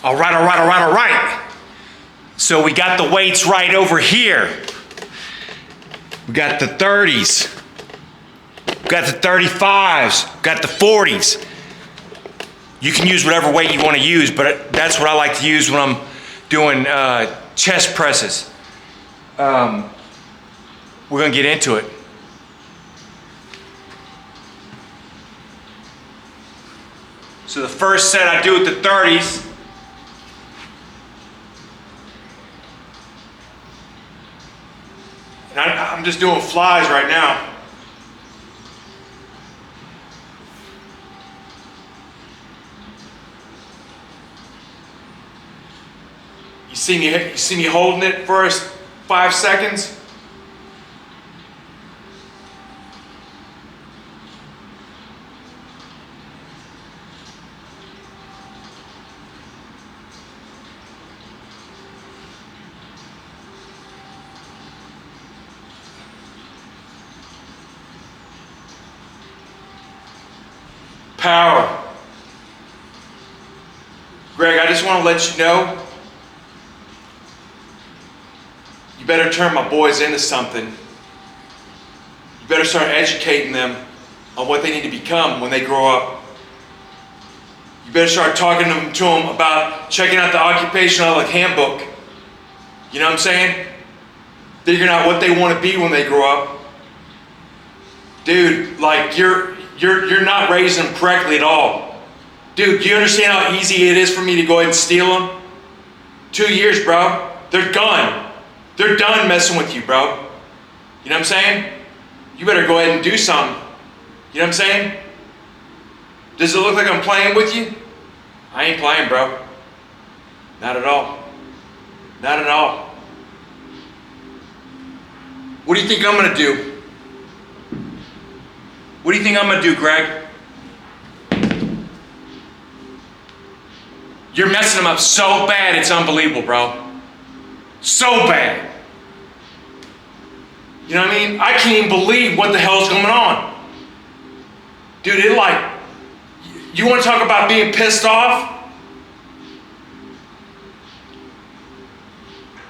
All right, all right, all right, all right. So we got the weights right over here. We got the 30s. We got the 35s. We got the 40s. You can use whatever weight you want to use, but that's what I like to use when I'm doing chest presses. We're gonna get into it. So the first set I do with the 30s. And I'm just doing flies right now. You see me holding it first 5 seconds. Power. Greg, I just want to let you know, you better turn my boys into something. You better start educating them on what they need to become when they grow up. You better start talking to them about checking out the occupational handbook. You know what I'm saying? Figuring out what they want to be when they grow up. Dude, like you're not raising them correctly at all. Dude, do you understand how easy it is for me to go ahead and steal them? 2 years, bro. They're done. They're done messing with you, bro. You know what I'm saying? You better go ahead and do something. You know what I'm saying? Does it look like I'm playing with you? I ain't playing, bro. Not at all. Not at all. What do you think I'm gonna do? What do you think I'm gonna do, Greg? You're messing them up so bad, it's unbelievable, bro. So bad. You know what I mean? I can't even believe what the hell's going on. Dude, you wanna talk about being pissed off?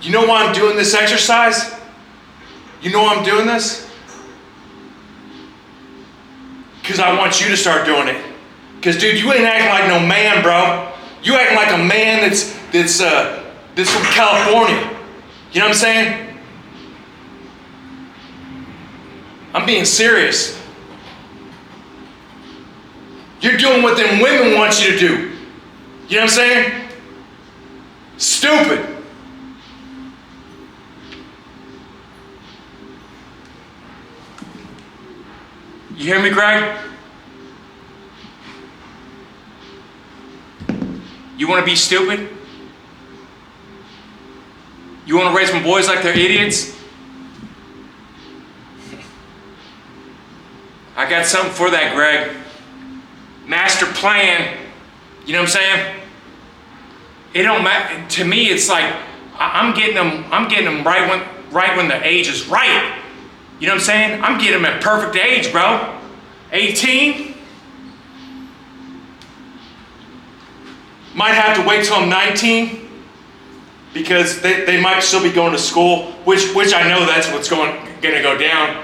You know why I'm doing this exercise? You know why I'm doing this? Because I want you to start doing it. Because, dude, you ain't acting like no man, bro. You acting like a man that's from California. You know what I'm saying? I'm being serious. You're doing what them women want you to do. You know what I'm saying? Stupid. You hear me, Greg? You want to be stupid? You want to raise my boys like they're idiots? I got something for that, Greg. Master plan. You know what I'm saying? It don't matter to me. It's like I'm getting them right when the age is right. You know what I'm saying? I'm getting them at perfect age, bro. 18. Might have to wait till I'm 19 because they might still be going to school, which I know that's what's gonna go down.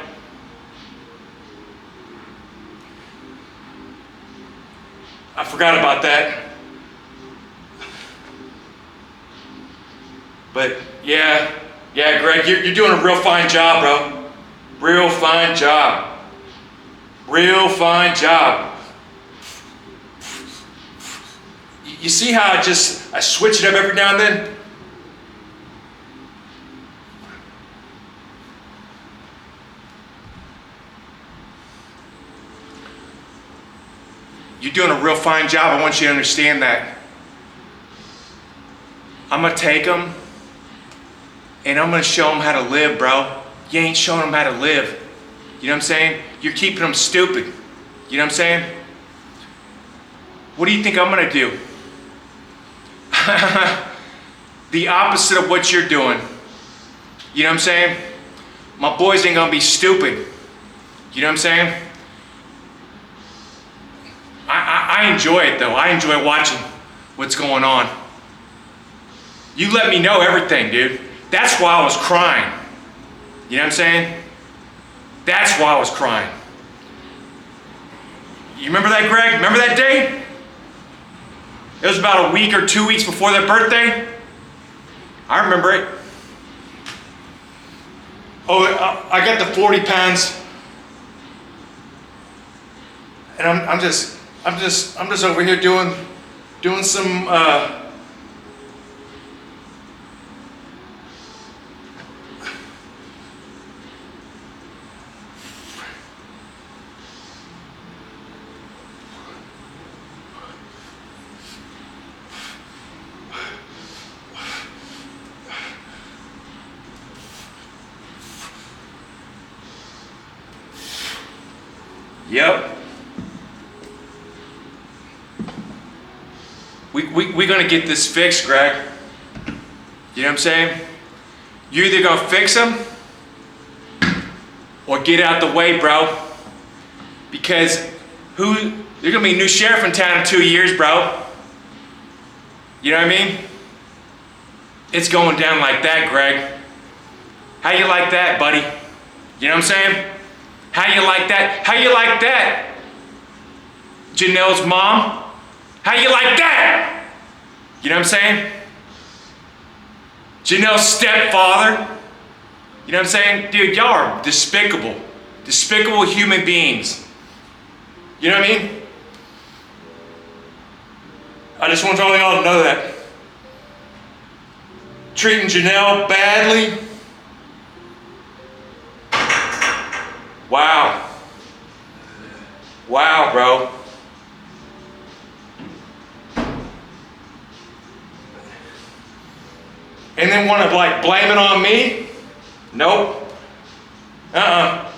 I forgot about that. But yeah, Greg, you're doing a real fine job, bro. Real fine job. Real fine job. You see how I switch it up every now and then? You're doing a real fine job. I want you to understand that. I'm gonna take them and I'm gonna show them how to live, bro. You ain't showing them how to live. You know what I'm saying? You're keeping them stupid. You know what I'm saying? What do you think I'm gonna do? The opposite of what you're doing. You know what I'm saying? My boys ain't gonna be stupid. You know what I'm saying? I enjoy it though. I enjoy watching what's going on. You let me know everything, dude. That's why I was crying. You know what I'm saying? That's why I was crying. You remember that, Greg? Remember that day? It was about a week or 2 weeks before their birthday. I remember it. Oh, I got the 40 pounds. And I'm just over here doing some Yep. We're gonna get this fixed, Greg. You know what I'm saying? You're either gonna fix them or get out the way, bro. Because there's gonna be a new sheriff in town in 2 years, bro. You know what I mean? It's going down like that, Greg. How you like that, buddy? You know what I'm saying? How you like that? How you like that? Janelle's mom? How you like that? You know what I'm saying? Janelle's stepfather? You know what I'm saying? Dude, y'all are despicable. Despicable human beings. You know what I mean? I just want all y'all to know that. Treating Janelle badly. Wow. Wow, bro. And then want to like blame it on me? Nope. I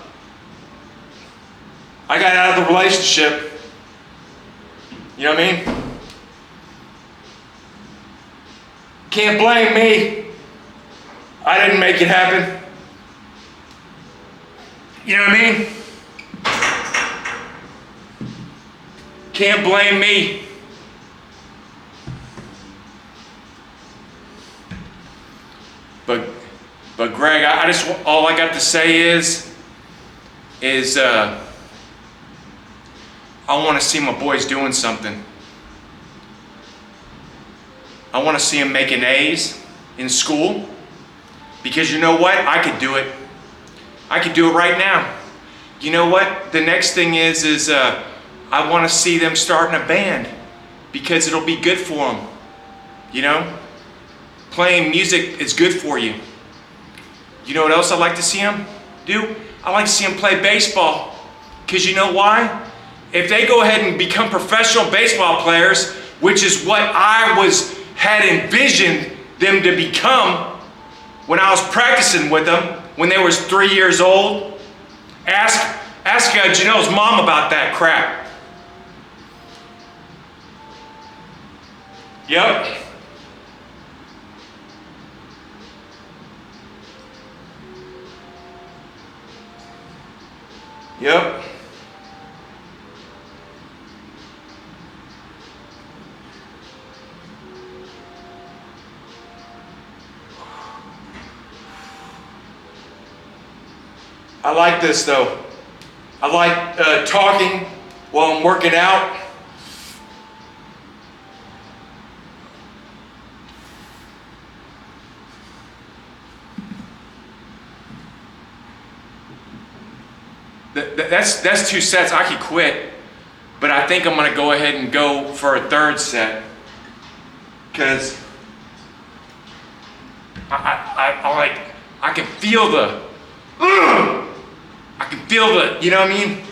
got out of the relationship. You know what I mean? Can't blame me. I didn't make it happen. You know what I mean? Can't blame me. But Greg, all I got to say is I want to see my boys doing something. I want to see them making A's in school, because you know what? I could do it. I could do it right now. You know what? The next thing is I want to see them starting a band, because it'll be good for them. You know? Playing music is good for you. You know what else I like to see them do? I like to see them play baseball. Because you know why? If they go ahead and become professional baseball players, which is what I had envisioned them to become when I was practicing with them when they was 3 years old. Ask Janelle's mom about that crap. Yep. Yep. I like this though. I like talking while I'm working out. That's 2 sets. I could quit, but I think I'm gonna go ahead and go for a 3rd set, because I can feel you know what I mean?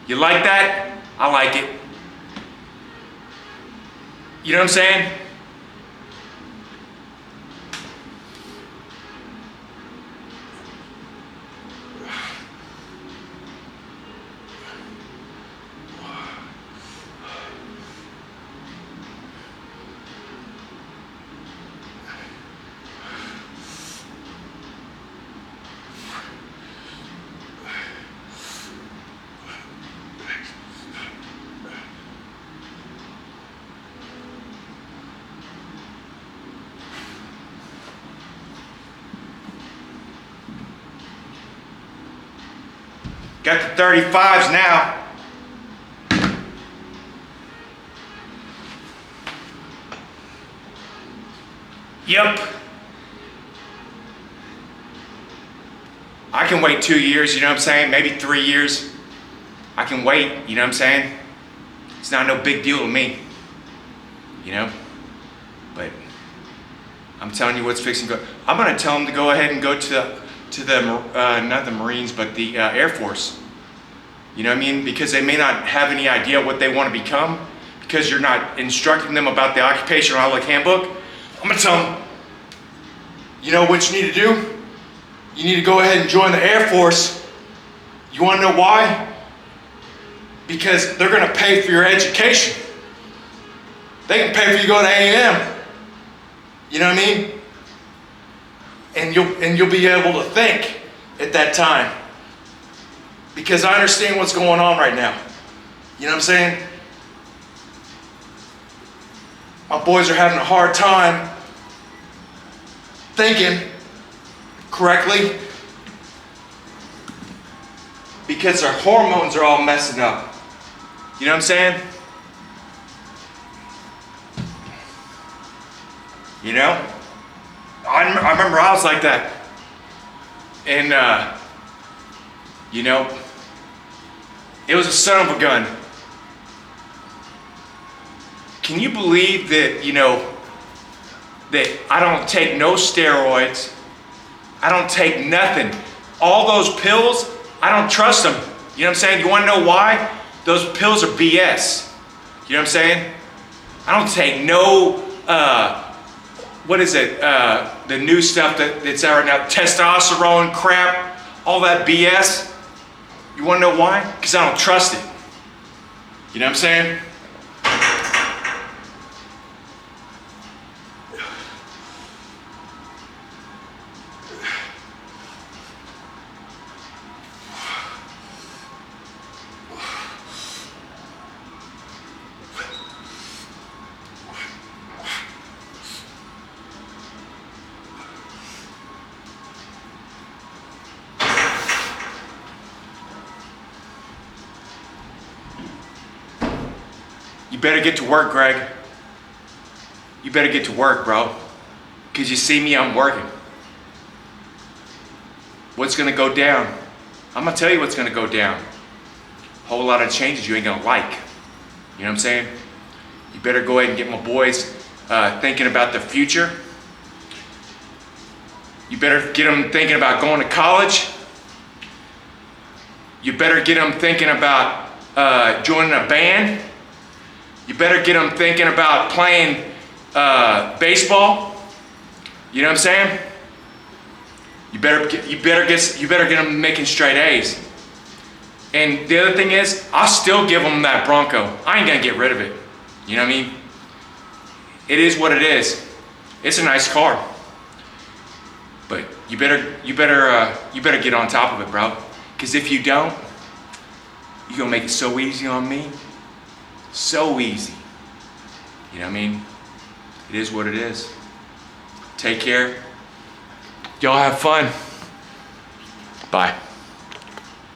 You like that? I like it. You know what I'm saying? Got the 35s now. Yep. I can wait 2 years, you know what I'm saying? Maybe 3 years. I can wait, you know what I'm saying? It's not no big deal to me, you know? But I'm telling you what's fixing to go. I'm gonna tell them to go ahead and go to the not the Marines, but the Air Force. You know what I mean? Because they may not have any idea what they want to become, because you're not instructing them about the occupational outlook handbook. I'm gonna tell them, You know what you need to do? You need to go ahead and join the Air Force. You want to know why? Because they're going to pay for your education. They can pay for you to go to A&M. You know what I mean? And you'll be able to think at that time. Because I understand what's going on right now. You know what I'm saying? My boys are having a hard time thinking correctly because their hormones are all messing up. you know what I'm saying? You know? I remember I was like that. And, you know, it was a son of a gun. Can you believe that, you know, that I don't take no steroids? I don't take nothing. All those pills, I don't trust them. You know what I'm saying? You wanna know why? Those pills are BS. You know what I'm saying? I don't take no, what is it? The new stuff that's out right now, testosterone crap, all that BS. You wanna know why? Because I don't trust it. You know what I'm saying? You better get to work, Greg. You better get to work, bro. Because you see me, I'm working. What's gonna go down? I'm gonna tell you what's gonna go down. A whole lot of changes you ain't gonna like. You know what I'm saying? You better go ahead and get my boys thinking about the future. You better get them thinking about going to college. You better get them thinking about joining a band. You better get them thinking about playing baseball. You know what I'm saying? You better get them making straight A's. And the other thing is, I'll still give them that Bronco. I ain't gonna get rid of it. You know what I mean? It is what it is. It's a nice car. But you better get on top of it, bro. Because if you don't, you're gonna make it so easy on me. So easy. You know what I mean? It is what it is. Take care. Y'all have fun. Bye.